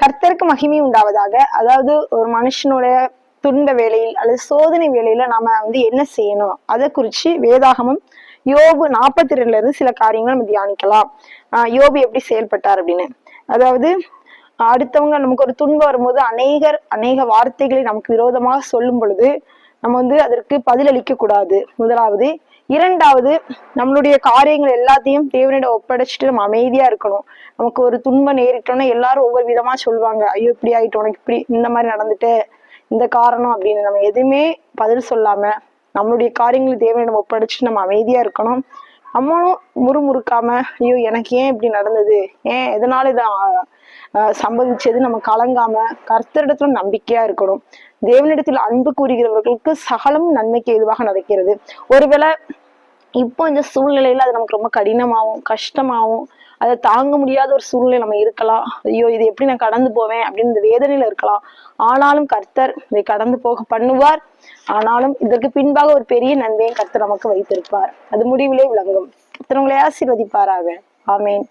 கர்த்தருக்கு மகிமை உண்டாவதாக. அதாவது ஒரு மனுஷனுடைய துன்ப வேளையில் அல்லது சோதனை வேளையில நாம என்ன செய்யணும் அதை குறிச்சு வேதாகமம் யோபு 42 இருந்து சில காரியங்கள் நம்ம தியானிக்கலாம். யோபு எப்படி செயல்பட்டார் அப்படின்னு. அதாவது அடுத்தவங்க நமக்கு ஒரு துன்பம் வரும்போது அநேக வார்த்தைகளை நமக்கு விரோதமாக சொல்லும் பொழுது நம்ம அதற்கு பதிலளிக்க கூடாது, முதலாவது. இரண்டாவது, நம்மளுடைய காரியங்கள் எல்லாத்தையும் தேவனிடம் ஒப்படைச்சிட்டு நம்ம அமைதியா இருக்கணும். நமக்கு ஒரு துன்பம் நேரிட்டோம்னா எல்லாரும் ஒவ்வொரு விதமா சொல்லுவாங்க, ஐயோ இப்படி ஆயிட்டு, உனக்கு இப்படி இந்த மாதிரி நடந்துட்டு, இந்த காரணம் அப்படின்னு. நம்ம எதுவுமே பதில் சொல்லாம நம்மளுடைய காரியங்களை தேவனிடம் ஒப்படைச்சிட்டு நம்ம அமைதியா இருக்கணும். நம்மளும் முறுமுறுக்காம, ஐயோ எனக்கு ஏன் இப்படி நடந்தது, ஏன் எதனால இதை சம்பவிச்சது நம்ம கலங்காம கர்த்தரிடத்துல நம்பிக்கையா இருக்கணும். தேவனிடத்தில் அன்பு கூறுகிறவர்களுக்கு சகலமும் நன்மைக்கு எதுவாக நடக்கிறது. ஒருவேளை இப்போ இந்த சூழ்நிலையில அது நமக்கு ரொம்ப கடினமாகவும் கஷ்டமாகவும் அதை தாங்க முடியாத ஒரு சூழ்நிலை நம்ம இருக்கலாம். ஐயோ இது எப்படி நான் கடந்து போவேன் அப்படின்னு இந்த வேதனையில இருக்கலாம். ஆனாலும் கர்த்தர் இதை கடந்து போக பண்ணுவார். ஆனாலும் இதற்கு பின்பாக ஒரு பெரிய நன்மையை கர்த்தர் நமக்கு வைத்திருப்பார். அது முடிவிலே விளங்கும். கர்த்தர் உங்களை ஆசீர்வதிப்பாராக. ஆமேன்.